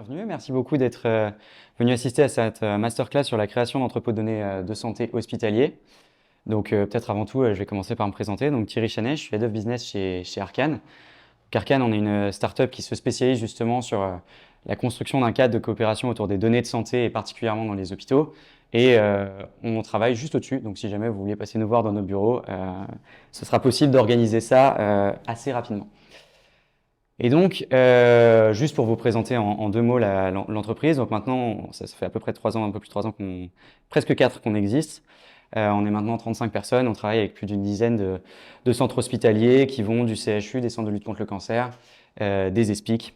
Bienvenue, merci beaucoup d'être venu assister à cette masterclass sur la création d'entrepôts de données de santé hospitaliers. Donc peut-être avant tout, je vais commencer par me présenter. Donc Thierry Chanet, je suis Head of Business chez Arcane. Donc, Arcane, on est une startup qui se spécialise justement sur la construction d'un cadre de coopération autour des données de santé et particulièrement dans les hôpitaux. Et on travaille juste au-dessus, donc si jamais vous vouliez passer nous voir dans nos bureaux, ce sera possible d'organiser ça assez rapidement. Et donc, juste pour vous présenter en deux mots l'entreprise, donc maintenant, ça fait à peu près 3 ans, un peu plus de 3 ans, presque 4 qu'on existe. On est maintenant 35 personnes, on travaille avec plus d'une dizaine de centres hospitaliers qui vont du CHU, des centres de lutte contre le cancer, des ESPIC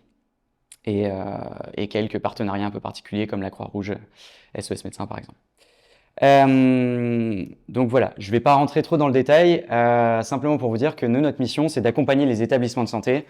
et quelques partenariats un peu particuliers comme la Croix-Rouge, SOS Médecins par exemple. Donc voilà, je ne vais pas rentrer trop dans le détail, simplement pour vous dire que nous, notre mission, c'est d'accompagner les établissements de santé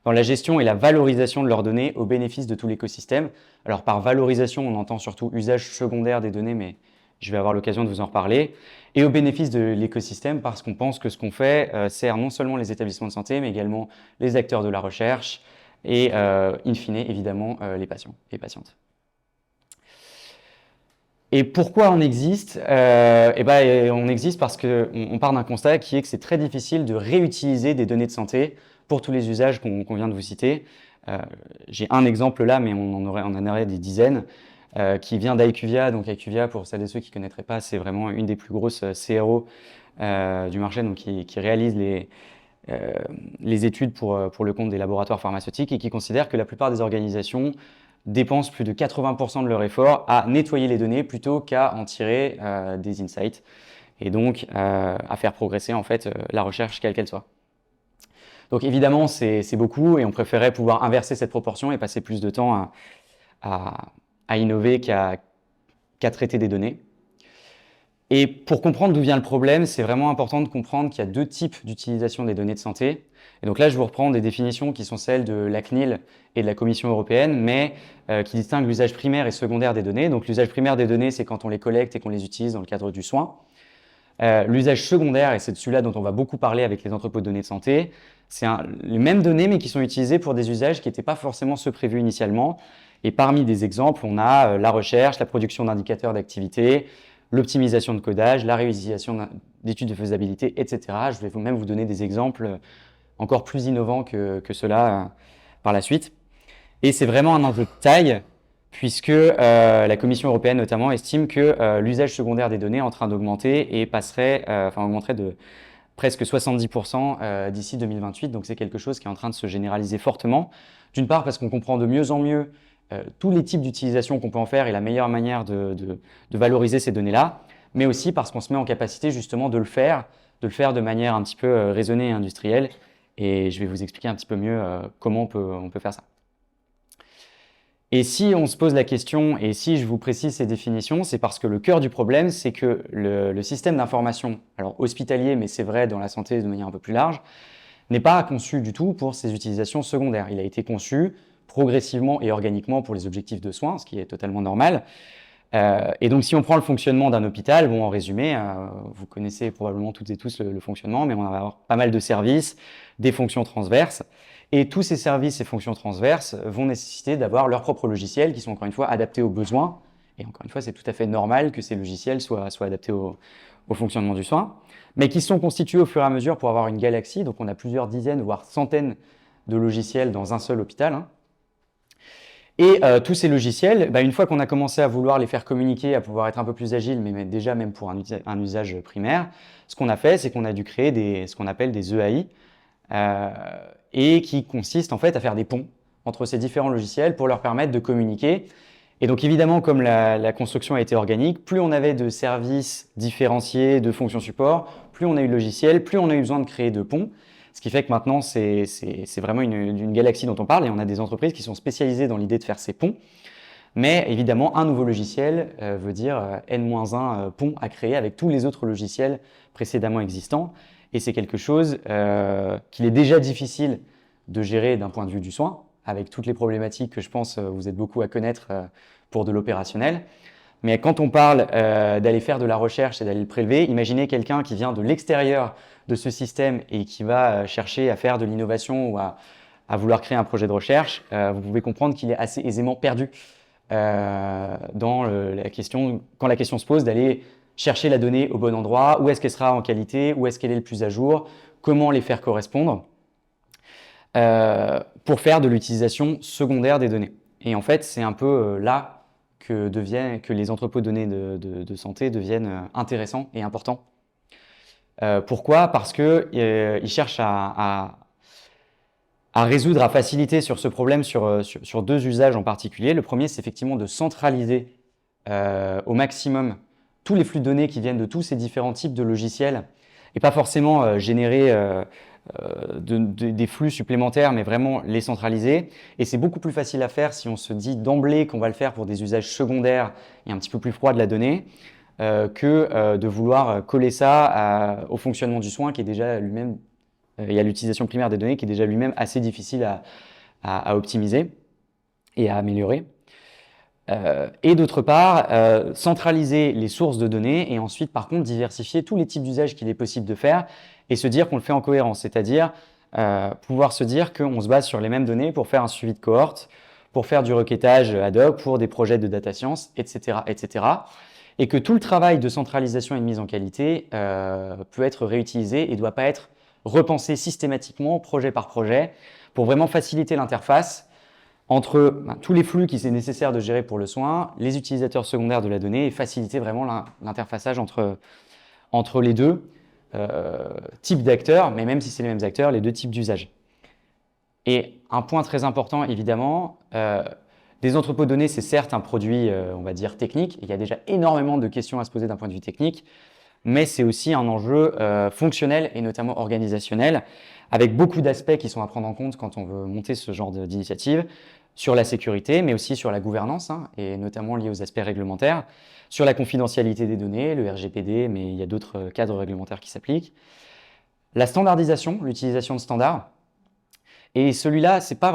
dans la gestion et la valorisation de leurs données au bénéfice de tout l'écosystème. Alors par valorisation, on entend surtout usage secondaire des données, mais je vais avoir l'occasion de vous en reparler, et au bénéfice de l'écosystème parce qu'on pense que ce qu'on fait sert non seulement les établissements de santé, mais également les acteurs de la recherche et in fine, évidemment, les patients et patientes. Et pourquoi on existe on existe parce qu'on part d'un constat qui est que c'est très difficile de réutiliser des données de santé pour tous les usages qu'on vient de vous citer. J'ai un exemple là, mais on en aurait des dizaines, qui vient d'IQVIA. Donc IQVIA, pour celles et ceux qui ne connaîtraient pas, c'est vraiment une des plus grosses CRO du marché, donc qui réalise les études pour le compte des laboratoires pharmaceutiques et qui considère que la plupart des organisations dépensent plus de 80% de leur effort à nettoyer les données plutôt qu'à en tirer des insights et donc à faire progresser en fait la recherche quelle qu'elle soit. Donc évidemment, c'est beaucoup et on préférait pouvoir inverser cette proportion et passer plus de temps à innover qu'à traiter des données. Et pour comprendre d'où vient le problème, c'est vraiment important de comprendre qu'il y a deux types d'utilisation des données de santé. Et donc là, je vous reprends des définitions qui sont celles de la CNIL et de la Commission européenne, mais qui distinguent l'usage primaire et secondaire des données. Donc l'usage primaire des données, c'est quand on les collecte et qu'on les utilise dans le cadre du soin. L'usage secondaire, et c'est de celui-là dont on va beaucoup parler avec les entrepôts de données de santé, c'est les mêmes données mais qui sont utilisées pour des usages qui n'étaient pas forcément ceux prévus initialement. Et parmi des exemples, on a la recherche, la production d'indicateurs d'activité, l'optimisation de codage, la réutilisation d'études de faisabilité, etc. Je vais même vous donner des exemples encore plus innovants que ceux-là par la suite. Et c'est vraiment un enjeu de taille puisque la Commission européenne notamment estime que l'usage secondaire des données est en train d'augmenter et augmenterait de presque 70% d'ici 2028. Donc c'est quelque chose qui est en train de se généraliser fortement. D'une part parce qu'on comprend de mieux en mieux tous les types d'utilisation qu'on peut en faire et la meilleure manière de valoriser ces données-là, mais aussi parce qu'on se met en capacité justement de le faire de manière un petit peu raisonnée et industrielle. Et je vais vous expliquer un petit peu mieux comment on peut faire ça. Et si on se pose la question, et si je vous précise ces définitions, c'est parce que le cœur du problème, c'est que le système d'information, alors hospitalier, mais c'est vrai dans la santé de manière un peu plus large, n'est pas conçu du tout pour ses utilisations secondaires. Il a été conçu progressivement et organiquement pour les objectifs de soins, ce qui est totalement normal. Et donc si on prend le fonctionnement d'un hôpital, bon en résumé, vous connaissez probablement toutes et tous le fonctionnement, mais on va avoir pas mal de services, des fonctions transverses. Et tous ces services et fonctions transverses vont nécessiter d'avoir leurs propres logiciels qui sont encore une fois adaptés aux besoins. Et encore une fois, c'est tout à fait normal que ces logiciels soient adaptés au fonctionnement du soin, mais qui sont constitués au fur et à mesure pour avoir une galaxie. Donc on a plusieurs dizaines, voire centaines de logiciels dans un seul hôpital. Et tous ces logiciels, une fois qu'on a commencé à vouloir les faire communiquer, à pouvoir être un peu plus agile, mais déjà même pour un usage primaire, ce qu'on a fait, c'est qu'on a dû créer ce qu'on appelle des EAI, et qui consistent en fait à faire des ponts entre ces différents logiciels pour leur permettre de communiquer. Et donc évidemment, comme la construction a été organique, plus on avait de services différenciés, de fonctions support, plus on a eu de logiciels, plus on a eu besoin de créer de ponts. Ce qui fait que maintenant, c'est vraiment une galaxie dont on parle et on a des entreprises qui sont spécialisées dans l'idée de faire ces ponts. Mais évidemment, un nouveau logiciel veut dire N-1 pont à créer avec tous les autres logiciels précédemment existants. Et c'est quelque chose qu'il est déjà difficile de gérer d'un point de vue du soin, avec toutes les problématiques que je pense vous êtes beaucoup à connaître pour de l'opérationnel. Mais quand on parle d'aller faire de la recherche et d'aller le prélever, imaginez quelqu'un qui vient de l'extérieur de ce système et qui va chercher à faire de l'innovation ou à à vouloir créer un projet de recherche, vous pouvez comprendre qu'il est assez aisément perdu dans la question, quand la question se pose d'aller chercher la donnée au bon endroit, où est-ce qu'elle sera en qualité, où est-ce qu'elle est le plus à jour, comment les faire correspondre, pour faire de l'utilisation secondaire des données. Et en fait, c'est un peu là que les entrepôts de données de santé deviennent intéressants et importants. Pourquoi? Parce qu'ils cherchent à résoudre, à faciliter sur ce problème sur deux usages en particulier. Le premier, c'est effectivement de centraliser au maximum tous les flux de données qui viennent de tous ces différents types de logiciels et pas forcément générer des flux supplémentaires, mais vraiment les centraliser. Et c'est beaucoup plus facile à faire si on se dit d'emblée qu'on va le faire pour des usages secondaires et un petit peu plus froids de la donnée que de vouloir coller ça au fonctionnement du soin qui est déjà lui-même, et à l'utilisation primaire des données qui est déjà lui-même assez difficile à optimiser et à améliorer. Et d'autre part, centraliser les sources de données et ensuite, par contre, diversifier tous les types d'usages qu'il est possible de faire et se dire qu'on le fait en cohérence, c'est-à-dire pouvoir se dire qu'on se base sur les mêmes données pour faire un suivi de cohorte, pour faire du requêtage ad hoc, pour des projets de data science, etc., etc. Et que tout le travail de centralisation et de mise en qualité peut être réutilisé et ne doit pas être repensé systématiquement, projet par projet, pour vraiment faciliter l'interface entre tous les flux qu'il est nécessaire de gérer pour le soin, les utilisateurs secondaires de la donnée et faciliter vraiment l'interfaçage entre les deux types d'acteurs, mais même si c'est les mêmes acteurs, les deux types d'usages. Et un point très important, évidemment, des entrepôts de données, c'est certes un produit, on va dire, technique. Il y a déjà énormément de questions à se poser d'un point de vue technique, mais c'est aussi un enjeu fonctionnel et notamment organisationnel, avec beaucoup d'aspects qui sont à prendre en compte quand on veut monter ce genre d'initiative, sur la sécurité, mais aussi sur la gouvernance, et notamment lié aux aspects réglementaires, sur la confidentialité des données, le RGPD, mais il y a d'autres cadres réglementaires qui s'appliquent. La standardisation, l'utilisation de standards. Et celui-là, c'est pas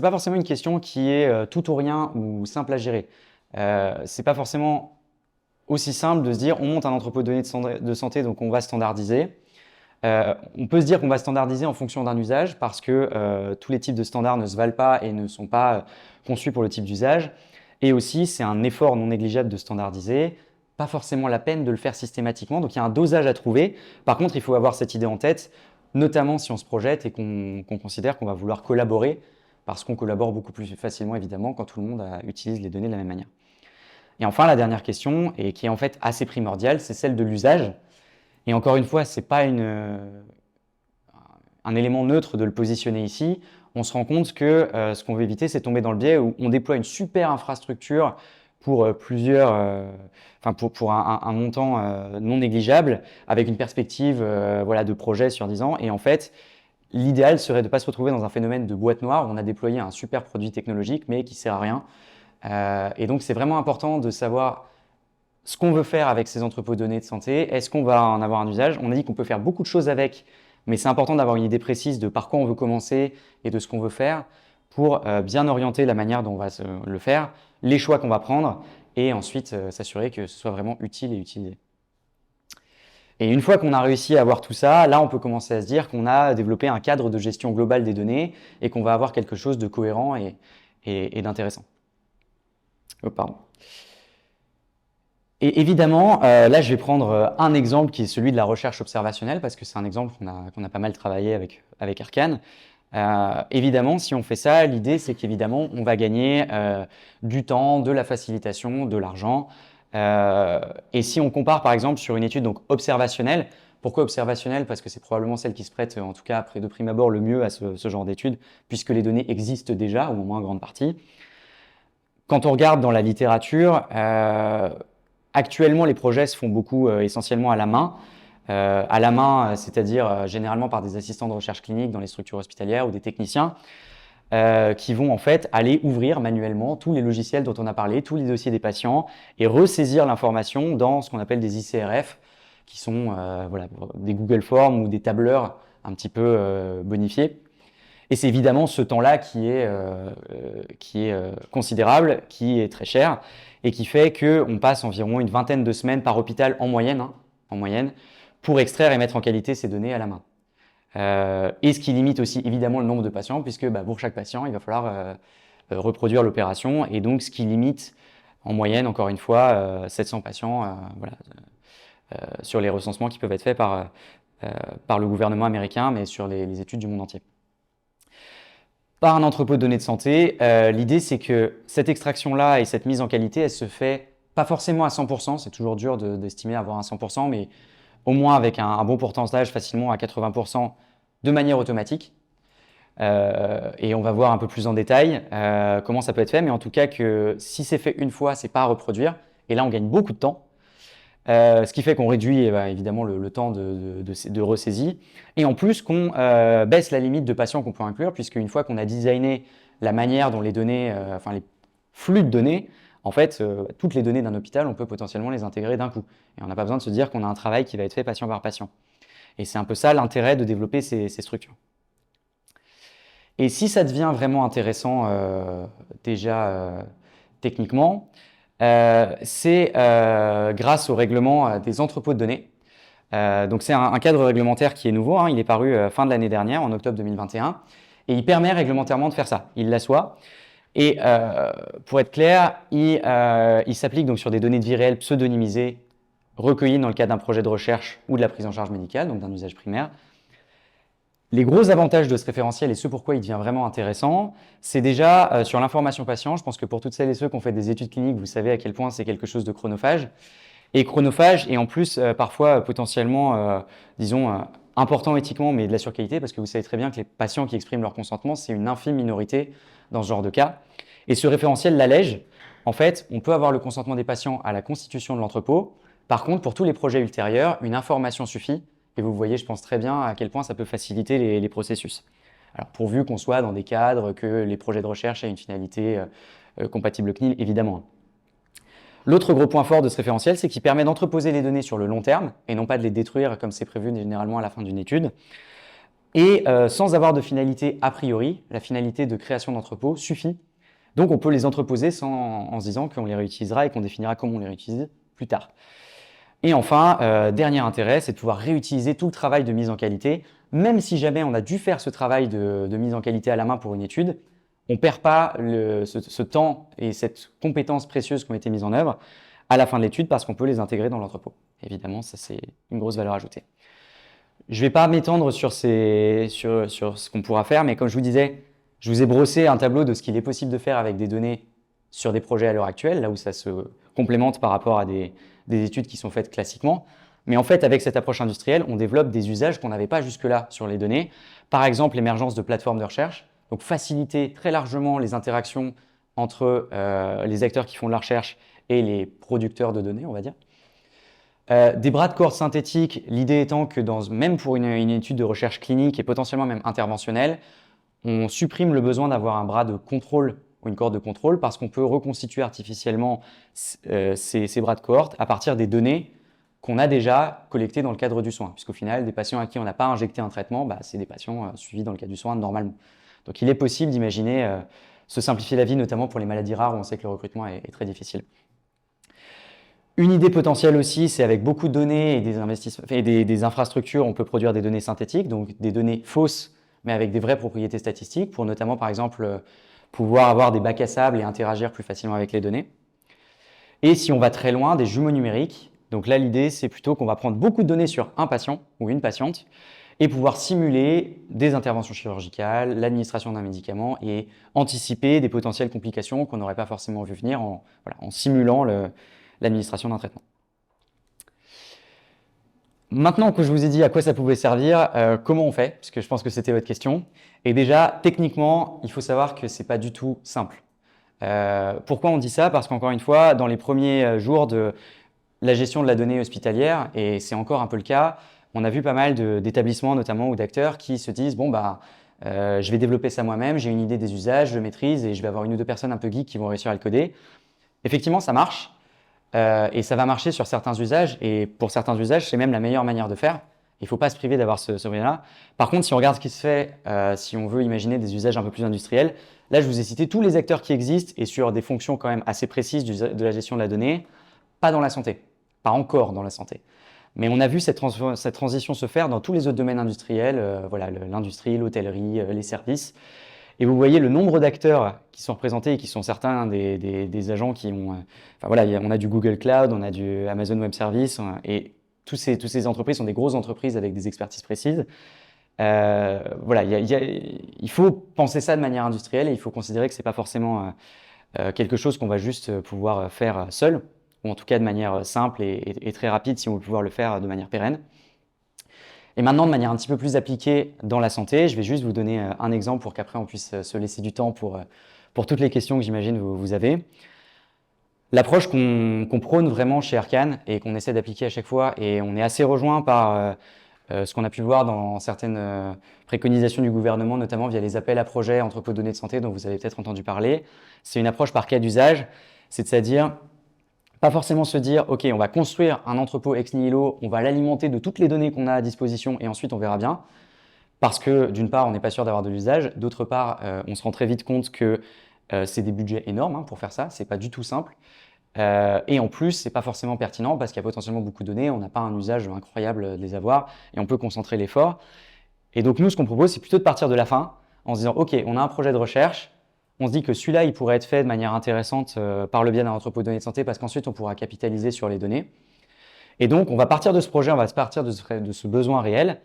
forcément une question qui est tout ou rien ou simple à gérer. C'est pas forcément aussi simple de se dire on monte un entrepôt de données de santé, donc on va standardiser. On peut se dire qu'on va standardiser en fonction d'un usage parce que tous les types de standards ne se valent pas et ne sont pas conçus pour le type d'usage. Et aussi, c'est un effort non négligeable de standardiser, pas forcément la peine de le faire systématiquement. Donc, il y a un dosage à trouver. Par contre, il faut avoir cette idée en tête, notamment si on se projette et qu'on considère qu'on va vouloir collaborer, parce qu'on collabore beaucoup plus facilement, évidemment, quand tout le monde utilise les données de la même manière. Et enfin, la dernière question, et qui est en fait assez primordiale, c'est celle de l'usage. Et encore une fois, ce n'est pas un élément neutre de le positionner ici. On se rend compte que ce qu'on veut éviter, c'est tomber dans le biais où on déploie une super infrastructure pour pour un montant non négligeable, avec une perspective de projet sur 10 ans. Et en fait, l'idéal serait de ne pas se retrouver dans un phénomène de boîte noire où on a déployé un super produit technologique, mais qui ne sert à rien. Et donc, c'est vraiment important de savoir ce qu'on veut faire avec ces entrepôts de données de santé. Est-ce qu'on va en avoir un usage? On a dit qu'on peut faire beaucoup de choses avec, mais c'est important d'avoir une idée précise de par quoi on veut commencer et de ce qu'on veut faire pour bien orienter la manière dont on va le faire, les choix qu'on va prendre et ensuite s'assurer que ce soit vraiment utile et utilisé. Et une fois qu'on a réussi à avoir tout ça, là on peut commencer à se dire qu'on a développé un cadre de gestion globale des données et qu'on va avoir quelque chose de cohérent et d'intéressant. Oh, pardon. Et évidemment, là, je vais prendre un exemple qui est celui de la recherche observationnelle, parce que c'est un exemple qu'on a pas mal travaillé avec Arcane. Évidemment, si on fait ça, l'idée, c'est qu'évidemment, on va gagner du temps, de la facilitation, de l'argent. Et si on compare, par exemple, sur une étude donc observationnelle, pourquoi observationnelle? Parce que c'est probablement celle qui se prête, en tout cas, après de prime abord, le mieux à ce genre d'études, puisque les données existent déjà, ou au moins en grande partie. Quand on regarde dans la littérature, actuellement, les projets se font beaucoup essentiellement à la main. C'est-à-dire généralement par des assistants de recherche clinique dans les structures hospitalières ou des techniciens qui vont en fait aller ouvrir manuellement tous les logiciels dont on a parlé, tous les dossiers des patients et ressaisir l'information dans ce qu'on appelle des ICRF, qui sont des Google Forms ou des tableurs un petit peu bonifiés. Et c'est évidemment ce temps-là qui est considérable, qui est très cher et qui fait qu'on passe environ une vingtaine de semaines par hôpital en moyenne, pour extraire et mettre en qualité ces données à la main. et ce qui limite aussi évidemment le nombre de patients, puisque pour chaque patient, il va falloir reproduire l'opération, et donc ce qui limite en moyenne, encore une fois, 700 patients voilà, sur les recensements qui peuvent être faits par le gouvernement américain, mais sur les études du monde entier. Par un entrepôt de données de santé, l'idée c'est que cette extraction-là et cette mise en qualité, elle se fait pas forcément à 100%, c'est toujours dur d'estimer avoir un 100%, mais au moins avec un bon pourcentage, facilement à 80% de manière automatique. Et on va voir un peu plus en détail comment ça peut être fait, mais en tout cas que si c'est fait une fois, c'est pas à reproduire, et là on gagne beaucoup de temps. Ce qui fait qu'on réduit évidemment le temps de ressaisie, et en plus qu'on baisse la limite de patients qu'on peut inclure, puisque une fois qu'on a designé la manière dont les données, enfin les flux de données, en fait, toutes les données d'un hôpital, on peut potentiellement les intégrer d'un coup. Et on n'a pas besoin de se dire qu'on a un travail qui va être fait patient par patient. Et c'est un peu ça l'intérêt de développer ces structures. Et si ça devient vraiment intéressant déjà techniquement, c'est grâce au règlement des entrepôts de données. Donc c'est un cadre réglementaire qui est nouveau, hein, il est paru fin de l'année dernière, en octobre 2021, et il permet réglementairement de faire ça, il l'assoit. Et pour être clair, il s'applique donc sur des données de vie réelle pseudonymisées, recueillies dans le cadre d'un projet de recherche ou de la prise en charge médicale, donc d'un usage primaire. Les gros avantages de ce référentiel et ce pourquoi il devient vraiment intéressant, c'est déjà sur l'information patient. Je pense que pour toutes celles et ceux qui ont fait des études cliniques, vous savez à quel point c'est quelque chose de chronophage. Et chronophage, et en plus parfois potentiellement, disons, important éthiquement, mais de la surqualité, parce que vous savez très bien que les patients qui expriment leur consentement, c'est une infime minorité dans ce genre de cas. Et ce référentiel l'allège. En fait, on peut avoir le consentement des patients à la constitution de l'entrepôt. Par contre, pour tous les projets ultérieurs, une information suffit. Et vous voyez, je pense très bien à quel point ça peut faciliter les processus. Alors, pourvu qu'on soit dans des cadres, que les projets de recherche aient une finalité compatible CNIL, évidemment. L'autre gros point fort de ce référentiel, c'est qu'il permet d'entreposer les données sur le long terme et non pas de les détruire comme c'est prévu généralement à la fin d'une étude. Et sans avoir de finalité a priori, la finalité de création d'entrepôt suffit. Donc on peut les entreposer en se disant qu'on les réutilisera et qu'on définira comment on les réutilise plus tard. Et enfin, dernier intérêt, c'est de pouvoir réutiliser tout le travail de mise en qualité. Même si jamais on a dû faire ce travail de mise en qualité à la main pour une étude, on ne perd pas ce temps et cette compétence précieuse qui ont été mises en œuvre à la fin de l'étude parce qu'on peut les intégrer dans l'entrepôt. Évidemment, ça c'est une grosse valeur ajoutée. Je ne vais pas m'étendre sur ce qu'on pourra faire, mais comme je vous disais, je vous ai brossé un tableau de ce qu'il est possible de faire avec des données sur des projets à l'heure actuelle, là où ça se complémente par rapport à des études qui sont faites classiquement. Mais en fait, avec cette approche industrielle, on développe des usages qu'on n'avait pas jusque-là sur les données. Par exemple, l'émergence de plateformes de recherche, donc faciliter très largement les interactions entre les acteurs qui font de la recherche et les producteurs de données, on va dire. Des bras de corde synthétiques, l'idée étant que même pour une étude de recherche clinique et potentiellement même interventionnelle, on supprime le besoin d'avoir un bras de contrôle ou une corde de contrôle parce qu'on peut reconstituer artificiellement ces bras de cohorte à partir des données qu'on a déjà collectées dans le cadre du soin. Puisqu'au final, des patients à qui on n'a pas injecté un traitement, c'est des patients suivis dans le cadre du soin normalement. Donc il est possible d'imaginer se simplifier la vie, notamment pour les maladies rares où on sait que le recrutement est très difficile. Une idée potentielle aussi, c'est avec beaucoup de données et des infrastructures, on peut produire des données synthétiques, donc des données fausses, mais avec des vraies propriétés statistiques, pour notamment, par exemple, pouvoir avoir des bacs à sable et interagir plus facilement avec les données. Et si on va très loin, des jumeaux numériques. Donc là, l'idée, c'est plutôt qu'on va prendre beaucoup de données sur un patient ou une patiente et pouvoir simuler des interventions chirurgicales, l'administration d'un médicament et anticiper des potentielles complications qu'on n'aurait pas forcément vu venir en simulant l'administration d'un traitement. Maintenant que je vous ai dit à quoi ça pouvait servir, comment on fait? Parce que je pense que c'était votre question. Et déjà, techniquement, il faut savoir que ce n'est pas du tout simple. Pourquoi on dit ça? Parce qu'encore une fois, dans les premiers jours de la gestion de la donnée hospitalière, et c'est encore un peu le cas, on a vu pas mal d'établissements notamment ou d'acteurs qui se disent « bon, je vais développer ça moi-même, j'ai une idée des usages, je le maîtrise et je vais avoir une ou deux personnes un peu geeks qui vont réussir à le coder ». Effectivement, ça marche. Et ça va marcher sur certains usages, et pour certains usages, c'est même la meilleure manière de faire. Il ne faut pas se priver d'avoir ce moyen-là. Par contre, si on regarde ce qui se fait, si on veut imaginer des usages un peu plus industriels, là, je vous ai cité tous les acteurs qui existent et sur des fonctions quand même assez précises de la gestion de la donnée, pas dans la santé, pas encore dans la santé. Mais on a vu cette transition se faire dans tous les autres domaines industriels, voilà, l'industrie, l'hôtellerie, les services. Et vous voyez le nombre d'acteurs qui sont représentés et qui sont certains des agents qui ont… enfin voilà, on a du Google Cloud, on a du Amazon Web Services, et toutes ces entreprises sont des grosses entreprises avec des expertises précises. Voilà, il faut penser ça de manière industrielle et il faut considérer que ce n'est pas forcément quelque chose qu'on va juste pouvoir faire seul, ou en tout cas de manière simple et très rapide si on veut pouvoir le faire de manière pérenne. Et maintenant, de manière un petit peu plus appliquée dans la santé, je vais juste vous donner un exemple pour qu'après on puisse se laisser du temps pour toutes les questions que j'imagine vous avez. L'approche qu'on prône vraiment chez Arcane et qu'on essaie d'appliquer à chaque fois, et on est assez rejoint par ce qu'on a pu voir dans certaines préconisations du gouvernement, notamment via les appels à projets entrepôts de données de santé dont vous avez peut-être entendu parler. C'est une approche par cas d'usage, c'est-à-dire pas forcément se dire, OK, on va construire un entrepôt ex nihilo, on va l'alimenter de toutes les données qu'on a à disposition et ensuite on verra bien. Parce que d'une part, on n'est pas sûr d'avoir de l'usage, d'autre part, on se rend très vite compte que c'est des budgets énormes pour faire ça, c'est pas du tout simple. Et en plus, c'est pas forcément pertinent parce qu'il y a potentiellement beaucoup de données, on n'a pas un usage incroyable de les avoir et on peut concentrer l'effort. Et donc nous, ce qu'on propose, c'est plutôt de partir de la fin en se disant, OK, on a un projet de recherche, on se dit que celui-là, il pourrait être fait de manière intéressante par le biais d'un entrepôt de données de santé parce qu'ensuite, on pourra capitaliser sur les données. Et donc, on va partir de ce projet, on va partir de ce besoin réel.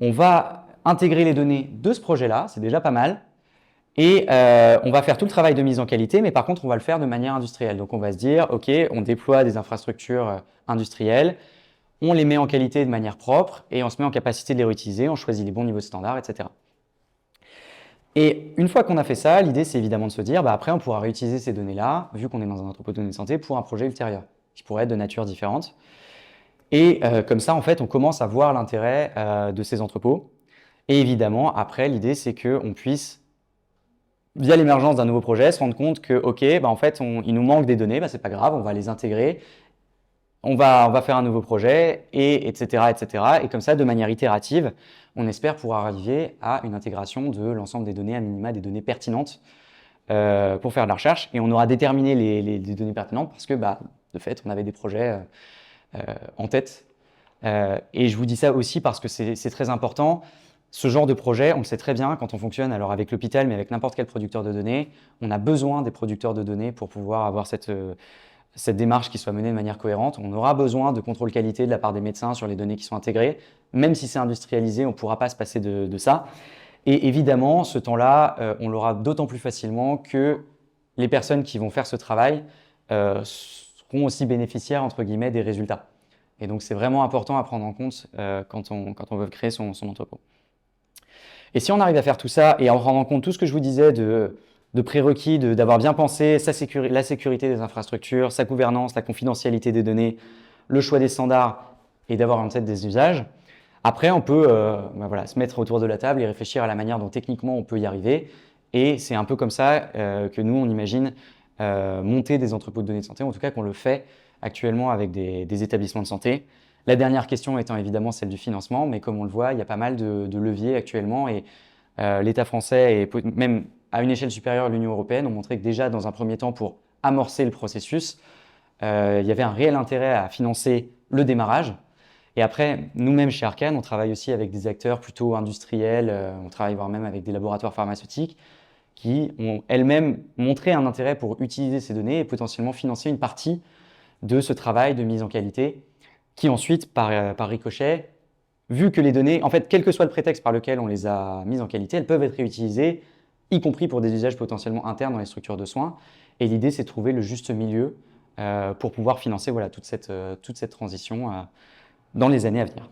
On va intégrer les données de ce projet-là, c'est déjà pas mal. Et on va faire tout le travail de mise en qualité, mais par contre, on va le faire de manière industrielle. Donc, on va se dire, OK, on déploie des infrastructures industrielles, on les met en qualité de manière propre et on se met en capacité de les réutiliser, on choisit les bons niveaux de standard, etc. Et une fois qu'on a fait ça, l'idée, c'est évidemment de se dire, bah, après, on pourra réutiliser ces données-là, vu qu'on est dans un entrepôt de données de santé, pour un projet ultérieur, qui pourrait être de nature différente. Et comme ça, en fait, on commence à voir l'intérêt de ces entrepôts. Et évidemment, après, l'idée, c'est qu'on puisse, via l'émergence d'un nouveau projet, se rendre compte que, OK, bah, en fait, il nous manque des données, bah, c'est pas grave, on va les intégrer, on va faire un nouveau projet, et etc., etc. Et comme ça, de manière itérative, on espère pouvoir arriver à une intégration de l'ensemble des données, à minima des données pertinentes pour faire de la recherche. Et on aura déterminé les données pertinentes parce que, bah, de fait, on avait des projets en tête. Et je vous dis ça aussi parce que c'est très important. Ce genre de projet, on le sait très bien quand on fonctionne, alors avec l'hôpital, mais avec n'importe quel producteur de données, on a besoin des producteurs de données pour pouvoir avoir cette démarche qui soit menée de manière cohérente. On aura besoin de contrôle qualité de la part des médecins sur les données qui sont intégrées. Même si c'est industrialisé, on ne pourra pas se passer de ça. Et évidemment, ce temps-là, on l'aura d'autant plus facilement que les personnes qui vont faire ce travail seront aussi bénéficiaires, entre guillemets, des résultats. Et donc, c'est vraiment important à prendre en compte quand on veut créer son entrepôt. Et si on arrive à faire tout ça et en rendant compte tout ce que je vous disais de prérequis, d'avoir bien pensé la sécurité des infrastructures, sa gouvernance, la confidentialité des données, le choix des standards et d'avoir en tête des usages, après on peut voilà, se mettre autour de la table et réfléchir à la manière dont techniquement on peut y arriver. Et c'est un peu comme ça que nous, on imagine monter des entrepôts de données de santé, en tout cas qu'on le fait actuellement avec des établissements de santé. La dernière question étant évidemment celle du financement, mais comme on le voit, il y a pas mal de leviers actuellement et l'État français et même à une échelle supérieure l'Union européenne ont montré que déjà dans un premier temps pour amorcer le processus, il y avait un réel intérêt à financer le démarrage. Et après, nous-mêmes chez Arcane, on travaille aussi avec des acteurs plutôt industriels, on travaille voire même avec des laboratoires pharmaceutiques qui ont elles-mêmes montré un intérêt pour utiliser ces données et potentiellement financer une partie de ce travail de mise en qualité qui ensuite, par ricochet, vu que les données, en fait, quel que soit le prétexte par lequel on les a mises en qualité, elles peuvent être réutilisées, y compris pour des usages potentiellement internes dans les structures de soins. Et l'idée, c'est de trouver le juste milieu pour pouvoir financer voilà, toute cette transition dans les années à venir.